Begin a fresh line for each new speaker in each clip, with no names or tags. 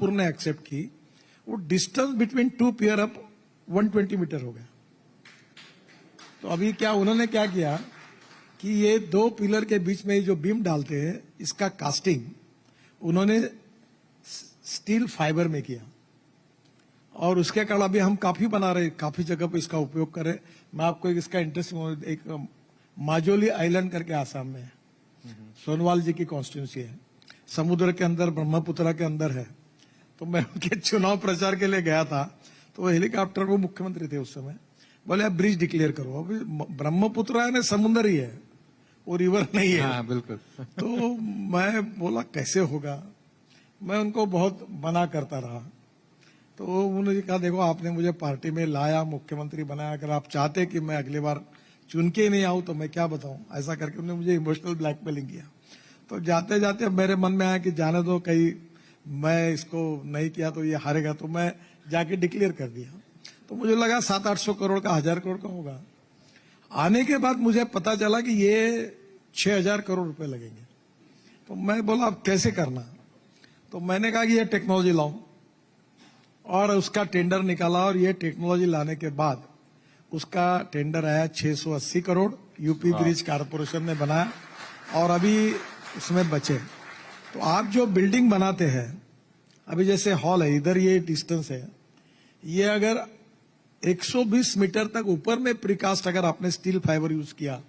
सीतापुर ने एक्सेप्ट की, वो distance between two pier up 120 metre हो गया। तो अभी क्या उन्होंने क्या किया कि ये दो पिलर के बीच में जो बीम डालते हैं, इसका कास्टिंग उन्होंने स्टील फाइबर में किया, और उसके कारण अभी हम काफी बना रहे, काफी जगह पे इसका उपयोग कर रहे। मैं आपको इसका इंटरेस्ट, एक माजोली आइलैंड करके आसाम में है, सोनवाल जी की कॉन्स्टिट्यूंसी है, समुद्र के अंदर, ब्रह्मपुत्रा के अंदर है। तो मैं उनके चुनाव प्रचार के लिए गया था, तो वो हेलीकॉप्टर, वो मुख्यमंत्री थे उस समय, बोले आप ब्रिज डिक्लेयर करो। अभी ब्रह्मपुत्रा है ना, समुद्र ही है, वो रिवर नहीं है।
हाँ, बिल्कुल।
तो मैं बोला कैसे होगा, मैं उनको बहुत मना करता रहा। तो उन्होंने कहा देखो आपने मुझे पार्टी में लाया, मुख्यमंत्री बनाया, अगर आप चाहते कि मैं अगली बार चुन के नहीं आऊं तो मैं क्या बताऊं, ऐसा करके उन्होंने मुझे इमोशनल ब्लैकमेलिंग किया। तो जाते जाते मेरे मन में आया कि जाने दो, कहीं मैं इसको नहीं किया तो ये हारेगा, तो मैं जाके डिक्लेयर कर दिया। तो मुझे लगा 700-800 करोड़ का, 1000 करोड़ का होगा। आने के बाद मुझे पता चला कि ये 6000 करोड़ रुपए लगेंगे। तो मैं बोला अब कैसे करना, तो मैंने कहा कि ये टेक्नोलॉजी लाओ, और उसका टेंडर निकाला, और ये टेक्नोलॉजी लाने के बाद उसका टेंडर आया 680 करोड़, यूपी ब्रिज कारपोरेशन ने बनाया, और अभी उसमें बचे। तो आप जो बिल्डिंग बनाते हैं, अभी जैसे हॉल है, इधर ये डिस्टेंस है, ये अगर 120 मीटर तक ऊपर में प्रीकास्ट अगर आपने स्टील फाइबर यूज किया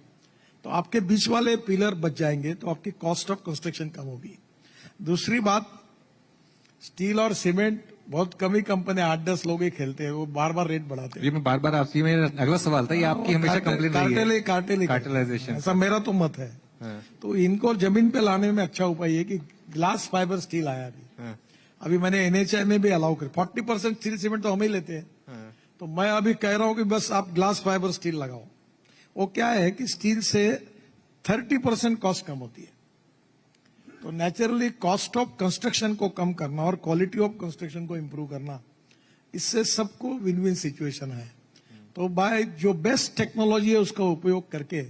तो आपके बीच वाले पिलर बच जाएंगे, तो आपकी कॉस्ट ऑफ कंस्ट्रक्शन कम होगी। दूसरी बात, स्टील और सीमेंट बहुत कम ही कंपनी, 8-10 लोग ही खेलते हैं, वो बार बार रेट बढ़ाते हैं।
ये मैं बार आपसे, मेरा अगला सवाल था, ये आपकी हमेशा कंप्लेंट रही है, कार्टेलाइजेशन,
ऐसा मेरा तो मत है।
हाँ।
तो इनको जमीन पे लाने में अच्छा उपाय है कि ग्लास फाइबर स्टील आया अभी।
हाँ।
अभी मैंने एनएचआई में भी अलाउ कर, 40% स्टील सीमेंट तो हम ही लेते हैं।
हाँ।
तो मैं अभी कह रहा हूं कि बस आप ग्लास फाइबर स्टील लगाओ। वो क्या है कि स्टील से 30% कॉस्ट कम होती है। तो नेचुरली कॉस्ट ऑफ कंस्ट्रक्शन को कम करना और क्वालिटी ऑफ कंस्ट्रक्शन को इंप्रूव करना, इससे सबको विन विन सिचुएशन है। तो बाय जो बेस्ट टेक्नोलॉजी है उसका उपयोग करके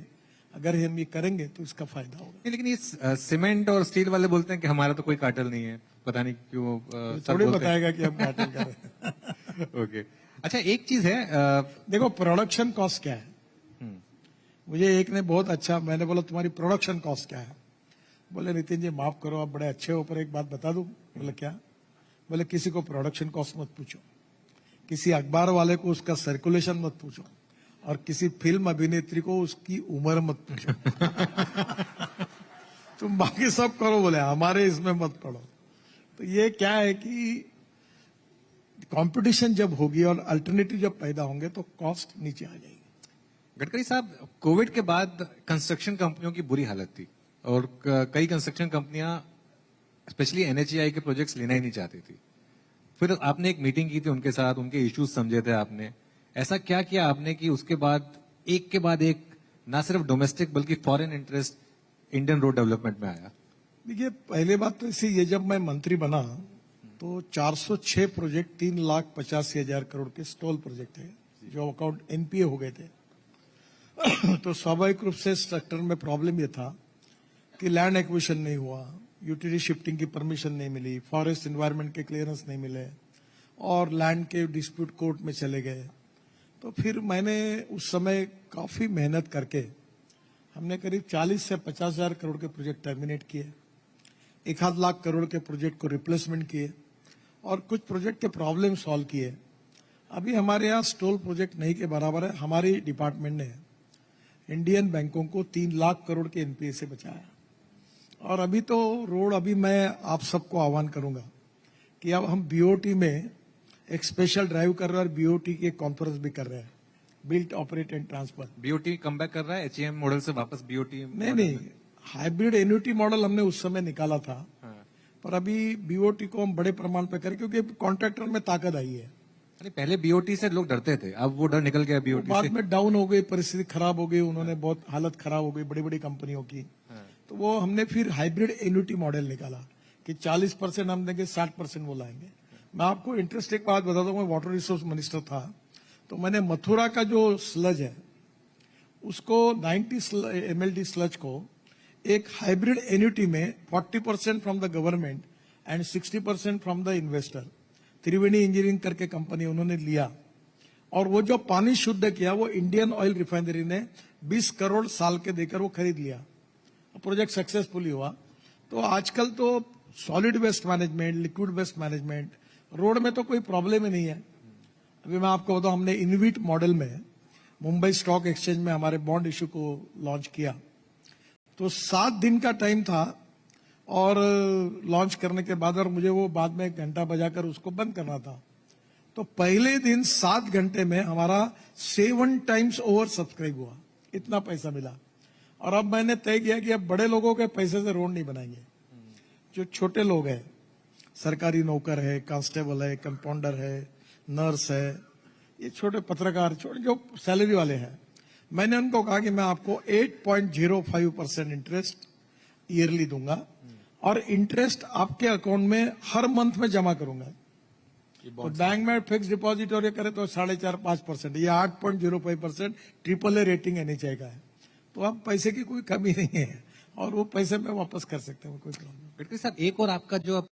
अगर हम ये करेंगे तो इसका फायदा होगा।
लेकिन ये सीमेंट और स्टील वाले बोलते हैं कि हमारा तो कोई कार्टेल नहीं है, पता नहीं क्यों
थोड़ी बताएगा कि हम कार्टेल कर रहे हैं।
ओके, अच्छा एक चीज है,
देखो प्रोडक्शन कॉस्ट क्या है। मुझे एक ने बहुत अच्छा, मैंने बोला तुम्हारी प्रोडक्शन कॉस्ट क्या है। बोले नितिन जी माफ करो, आप बड़े अच्छे हो, पर एक बात बता दूं। बोले क्या। बोले किसी को प्रोडक्शन कॉस्ट मत पूछो, किसी अखबार वाले को उसका सर्कुलेशन मत पूछो, और किसी फिल्म अभिनेत्री को उसकी उम्र मत पूछो। तुम बाकी सब करो, बोले हमारे इसमें मत पड़ो। तो ये क्या है कि कंपटीशन जब होगी और अल्टरनेटिव जब पैदा होंगे तो कॉस्ट नीचे आ जाएगी।
गडकरी साहब, कोविड के बाद कंस्ट्रक्शन कंपनियों की बुरी हालत थी, और कई कंस्ट्रक्शन कंपनियां स्पेशली एनएचएआई के प्रोजेक्ट्स लेना ही नहीं चाहती थी। फिर आपने एक मीटिंग की थी उनके साथ, उनके इश्यूज समझे थे आपने। ऐसा क्या किया आपने कि उसके बाद एक ना सिर्फ डोमेस्टिक बल्कि foreign interest Indian road development में आया?
देखिए पहले बात तो इसी, ये जब मैं मंत्री बना तो 406 प्रोजेक्ट 3,85,000 करोड़ के स्टॉल प्रोजेक्ट थे जो अकाउंट एनपीए हो गए थे। तो स्वाभाविक रूप से स्ट्रक्चर में प्रॉब्लम ये था कि लैंड एक्विजिशन नहीं हुआ, यूटिलिटी शिफ्टिंग की परमिशन नहीं मिली, फॉरेस्ट एनवायरनमेंट के क्लियरेंस नहीं मिले, और लैंड के डिस्प्यूट कोर्ट में चले गए। तो फिर मैंने उस समय काफी मेहनत करके हमने करीब 40 से 50,000 करोड़ के प्रोजेक्ट टर्मिनेट किए, 1 लाख करोड़ के प्रोजेक्ट को रिप्लेसमेंट किए, और कुछ प्रोजेक्ट के प्रॉब्लम सॉल्व किए। अभी हमारे यहाँ स्टॉल प्रोजेक्ट नहीं के बराबर है। हमारी डिपार्टमेंट ने इंडियन बैंकों को 3 लाख करोड़ के एनपीए से बचाया। और अभी तो रोड, अभी मैं आप सबको आह्वान करूंगा कि अब हम बीओटी में एक स्पेशल ड्राइव कर रहे हैं, और बीओटी की एक कॉन्फ्रेंस भी कर रहे हैं, built operate and transfer.
BOT come back कर रहा है, एचईएम मॉडल से वापस बीओटी?
नहीं, हाइब्रिड एन्युटी मॉडल हमने उस समय निकाला था।
हाँ।
पर अभी बीओटी को हम बड़े प्रमाण पर करें क्योंकि कॉन्ट्रैक्टर में ताकत आई है।
अरे पहले बीओटी से लोग डरते थे, अब वो डर निकल गया बीओटी से।
बाद में डाउन हो गई, परिस्थिति खराब हो गई, उन्होंने बहुत हालत खराब हो गई बड़ी बड़ी कंपनियों की।
हाँ।
तो वो हमने फिर हाइब्रिड एन्युटी मॉडल निकाला कि 40% हम देंगे, 60% वो लाएंगे। मैं आपको इंटरेस्टिंग बात बता दूं, मैं वाटर रिसोर्स मिनिस्टर था तो मैंने मथुरा का जो स्लज है उसको 90 MLD स्लज को एक हाइब्रिड एन्युटी में 40% from the government and 60% from the investor. Triveni engineering करके कंपनी उन्होंने लिया, और वो जो पानी शुद्ध किया वो इंडियन ऑयल रिफाइनरी ने 20 करोड़ साल के देकर वो खरीद लिया। प्रोजेक्ट सक्सेसफुली हुआ। तो आजकल तो solid waste management, liquid waste management, road में तो कोई प्रॉब्लम ही नहीं है। अभी मैं आपको बताऊं, हमने इनविट मॉडल में मुंबई स्टॉक एक्सचेंज में हमारे बॉन्ड इश्यू को लॉन्च किया, तो 7 दिन का टाइम था, और लॉन्च करने के बाद और मुझे वो बाद में 1 घंटा बजाकर उसको बंद करना था। तो पहले दिन 7 घंटे में हमारा 7 टाइम्स ओवर सब्सक्राइब हुआ, इतना पैसा मिला। और अब मैंने तय किया कि अब बड़े लोगों के पैसे से रोड नहीं बनाएंगे। जो छोटे लोग हैं, सरकारी नौकर है, कांस्टेबल है, कंपाउंडर है, नर्स है, ये छोटे पत्रकार, छोटे जो सैलरी वाले हैं, मैंने उनको कहा कि मैं आपको 8.05% इंटरेस्ट ईयरली दूंगा, और इंटरेस्ट आपके अकाउंट में हर मंथ में जमा करूंगा। तो बैंक में फिक्स डिपॉजिट और ये करे तो 4.5-5%, ये 8.05% AAA रेटिंग NHAI का है। तो अब पैसे की कोई कमी नहीं है, और वो पैसे में वापस कर सकते हैं, कोई प्रॉब्लम।
गडकरी साहब, एक और आपका जो